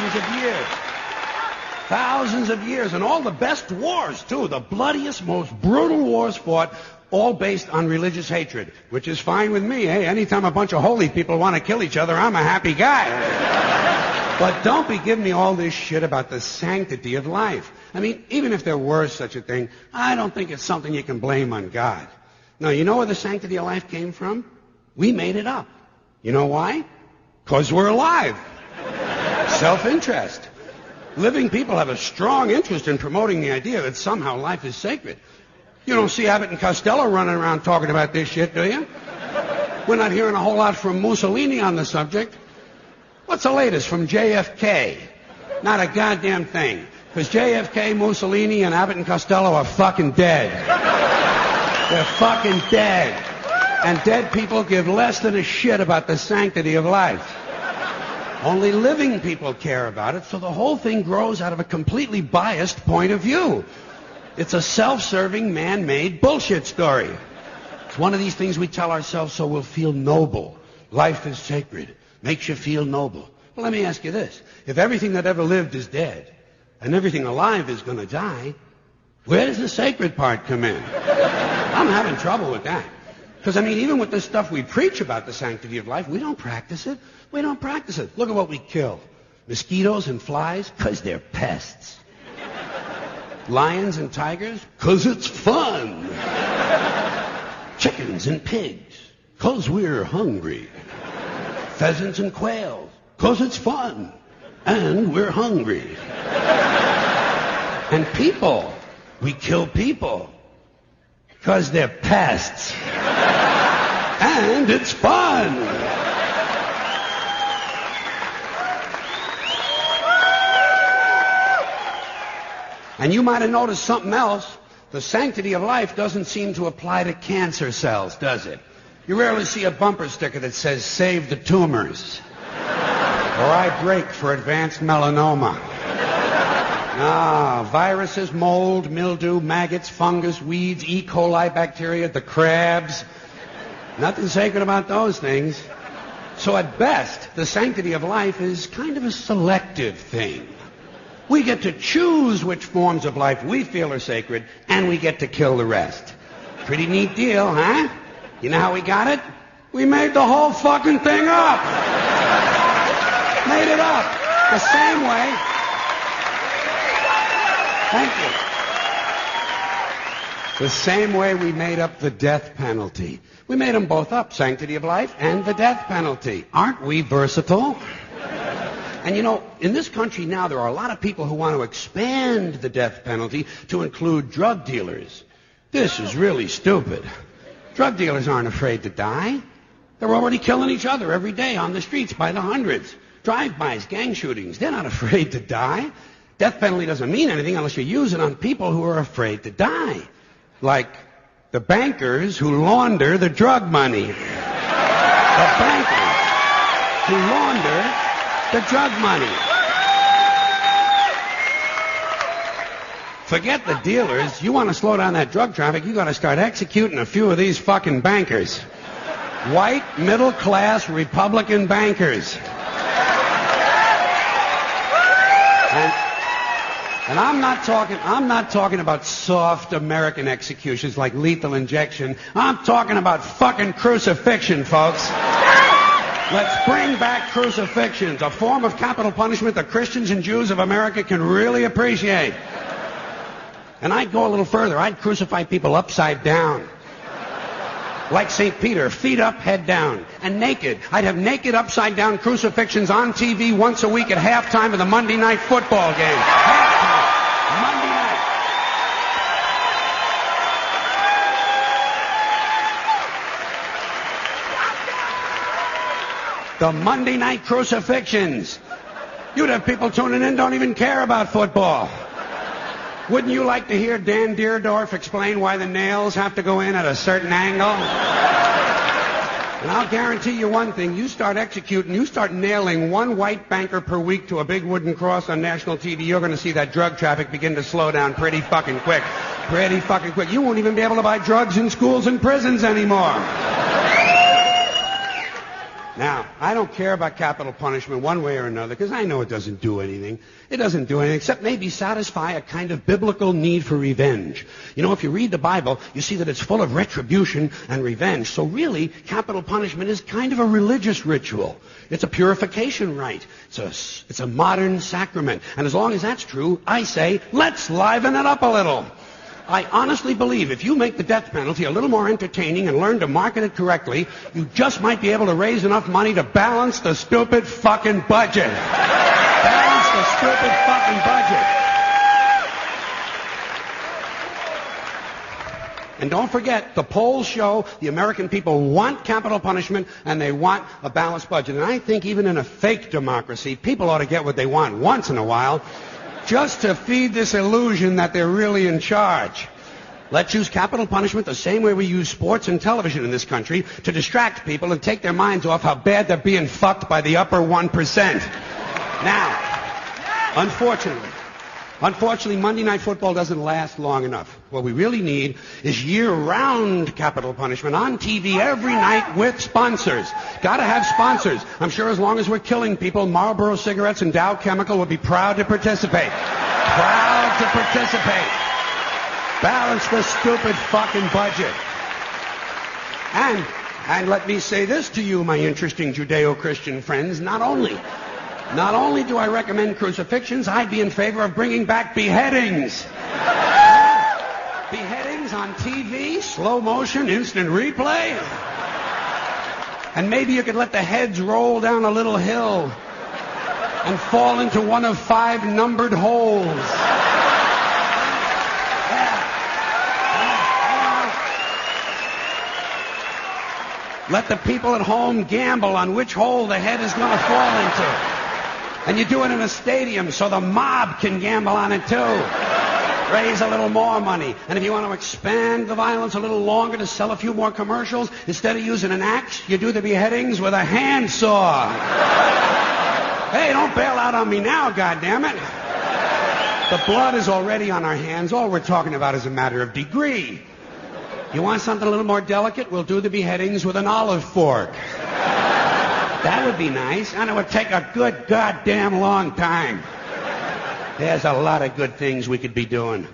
thousands of years. Thousands of years, and all the best wars, too. The bloodiest, most brutal wars fought, all based on religious hatred, which is fine with me. Hey, anytime a bunch of holy people want to kill each other, I'm a happy guy. But don't be giving me all this shit about the sanctity of life. I mean, even if there were such a thing, I don't think it's something you can blame on God. No, you know where the sanctity of life came from? We made it up. You know why? Because we're alive. Self-interest. Living people have a strong interest in promoting the idea that somehow life is sacred. You don't see Abbott and Costello running around talking about this shit, do you? We're not hearing a whole lot from Mussolini on the subject. What's the latest from JFK? Not a goddamn thing. Because JFK, Mussolini, and Abbott and Costello are fucking dead. They're fucking dead. And dead people give less than a shit about the sanctity of life. Only living people care about it, so the whole thing grows out of a completely biased point of view. It's a self-serving, man-made bullshit story. It's one of these things we tell ourselves so we'll feel noble. Life is sacred. Makes you feel noble. Well, let me ask you this. If everything that ever lived is dead, and everything alive is going to die, where does the sacred part come in? I'm having trouble with that. Because, I mean, even with the stuff we preach about the sanctity of life, we don't practice it. We don't practice it. Look at what we kill. Mosquitoes and flies, because they're pests. Lions and tigers, because it's fun. Chickens and pigs, because we're hungry. Pheasants and quails, because it's fun. And we're hungry. And people, we kill people, because they're pests. And it's fun. And you might have noticed something else. The sanctity of life doesn't seem to apply to cancer cells, does it? You rarely see a bumper sticker that says, "Save the tumors." Or "I break for advanced melanoma." Ah, viruses, mold, mildew, maggots, fungus, weeds, E. coli bacteria, the crabs. Nothing sacred about those things. So at best, the sanctity of life is kind of a selective thing. We get to choose which forms of life we feel are sacred, and we get to kill the rest. Pretty neat deal, huh? You know how we got it? We made the whole fucking thing up. Made it up. The same way. Thank you. The same way we made up the death penalty. We made them both up, sanctity of life and the death penalty. Aren't we versatile? And you know, in this country now, there are a lot of people who want to expand the death penalty to include drug dealers. This is really stupid. Drug dealers aren't afraid to die. They're already killing each other every day on the streets by the hundreds. Drive-bys, gang shootings, they're not afraid to die. Death penalty doesn't mean anything unless you use it on people who are afraid to die. Like the bankers who launder the drug money. The bankers who launder the drug money. Forget the dealers. You want to slow down that drug traffic, you got to start executing a few of these fucking bankers. White, middle-class, Republican bankers. And I'm not talking about soft American executions like lethal injection. I'm talking about fucking crucifixion, folks. Let's bring back crucifixions, a form of capital punishment that Christians and Jews of America can really appreciate. And I'd go a little further. I'd crucify people upside down. Like St. Peter, feet up, head down. And naked. I'd have naked upside-down crucifixions on TV once a week at halftime of the Monday night football game. Halftime. Monday night. The Monday night crucifixions. You'd have people tuning in don't even care about football. Wouldn't you like to hear Dan Deerdorf explain why the nails have to go in at a certain angle? And I'll guarantee you one thing. You start executing, you start nailing one white banker per week to a big wooden cross on national TV, you're going to see that drug traffic begin to slow down pretty fucking quick. Pretty fucking quick. You won't even be able to buy drugs in schools and prisons anymore. Now, I don't care about capital punishment one way or another because I know it doesn't do anything. It doesn't do anything except maybe satisfy a kind of biblical need for revenge. You know, if you read the Bible, you see that it's full of retribution and revenge. So really, capital punishment is kind of a religious ritual. It's a purification rite. It's a modern sacrament. And as long as that's true, I say, let's liven it up a little. I honestly believe if you make the death penalty a little more entertaining and learn to market it correctly, you just might be able to raise enough money to balance the stupid fucking budget. Balance the stupid fucking budget. And don't forget, the polls show the American people want capital punishment and they want a balanced budget. And I think even in a fake democracy, people ought to get what they want once in a while, just to feed this illusion that they're really in charge. Let's use capital punishment the same way we use sports and television in this country to distract people and take their minds off how bad they're being fucked by the upper 1%. Now, unfortunately, Monday Night Football doesn't last long enough. What we really need is year-round capital punishment on TV every night with sponsors. Gotta have sponsors. I'm sure as long as we're killing people, Marlboro Cigarettes and Dow Chemical will be proud to participate. Proud to participate. Balance the stupid fucking budget. And let me say this to you, my interesting Judeo-Christian friends, not only do I recommend crucifixions, I'd be in favor of bringing back beheadings. Beheadings on TV, slow motion, instant replay. And maybe you could let the heads roll down a little hill and fall into one of 5 numbered holes. Let the people at home gamble on which hole the head is going to fall into. And you do it in a stadium so the mob can gamble on it too. Raise a little more money. And if you want to expand the violence a little longer to sell a few more commercials, instead of using an axe, you do the beheadings with a handsaw. Hey, don't bail out on me now, goddammit. The blood is already on our hands. All we're talking about is a matter of degree. You want something a little more delicate? We'll do the beheadings with an olive fork. That would be nice, and it would take a good goddamn long time. There's a lot of good things we could be doing.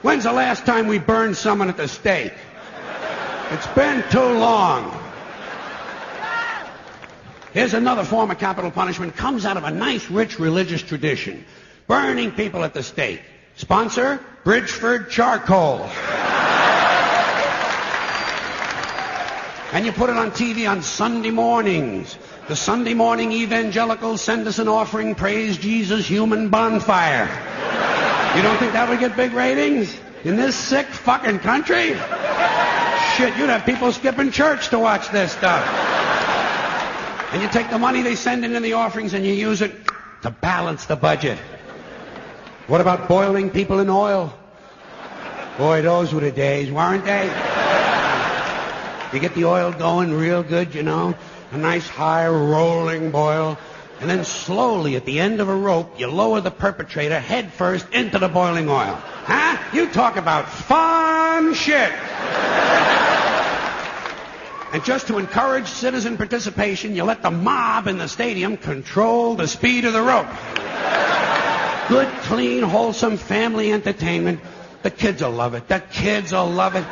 When's the last time we burned someone at the stake? It's been too long. Here's another form of capital punishment. Comes out of a nice, rich religious tradition. Burning people at the stake. Sponsor, Bridgeford Charcoal. And you put it on TV on Sunday mornings. The Sunday morning evangelicals send us an offering, praise Jesus, human bonfire. You don't think that would get big ratings? In this sick fucking country? Shit, you'd have people skipping church to watch this stuff. And you take the money they send in the offerings and you use it to balance the budget. What about boiling people in oil? Boy, those were the days, weren't they? You get the oil going real good, you know, a nice high rolling boil, and then slowly at the end of a rope, you lower the perpetrator head first into the boiling oil. Huh? You talk about fun shit. And just to encourage citizen participation, you let the mob in the stadium control the speed of the rope. Good, clean, wholesome family entertainment. The kids will love it. The kids will love it.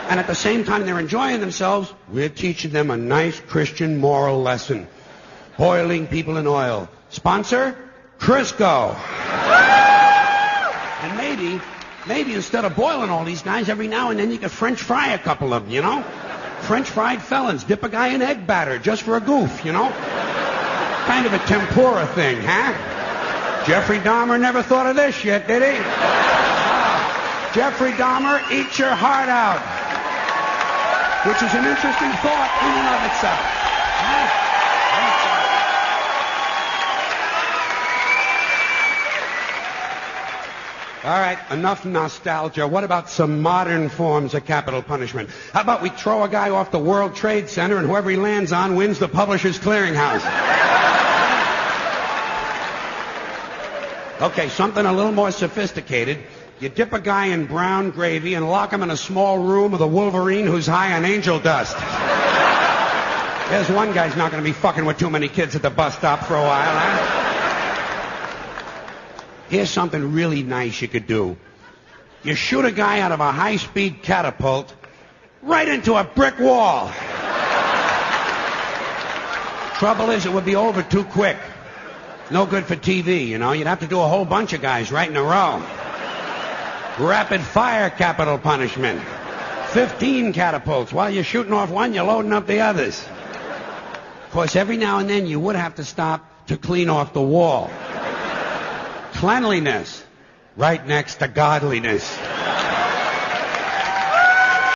And at the same time they're enjoying themselves, we're teaching them a nice Christian moral lesson. Boiling people in oil. Sponsor, Crisco. And maybe instead of boiling all these guys, every now and then you could French fry a couple of them, you know? French fried felons. Dip a guy in egg batter just for a goof, you know? Kind of a tempura thing, huh? Jeffrey Dahmer never thought of this yet, did he? Jeffrey Dahmer, eat your heart out. Which is an interesting thought in and of itself. All right, enough nostalgia. What about some modern forms of capital punishment? How about we throw a guy off the World Trade Center and whoever he lands on wins the Publishers Clearinghouse? Okay, something a little more sophisticated. You dip a guy in brown gravy and lock him in a small room with a Wolverine who's high on angel dust. There's one guy's not going to be fucking with too many kids at the bus stop for a while, huh? Here's something really nice you could do. You shoot a guy out of a high-speed catapult right into a brick wall. Trouble is, it would be over too quick. No good for TV, you know. You'd have to do a whole bunch of guys right in a row. Rapid fire capital punishment. 15 catapults. While you're shooting off one, you're loading up the others. Of course, every now and then you would have to stop to clean off the wall. Cleanliness, right next to godliness.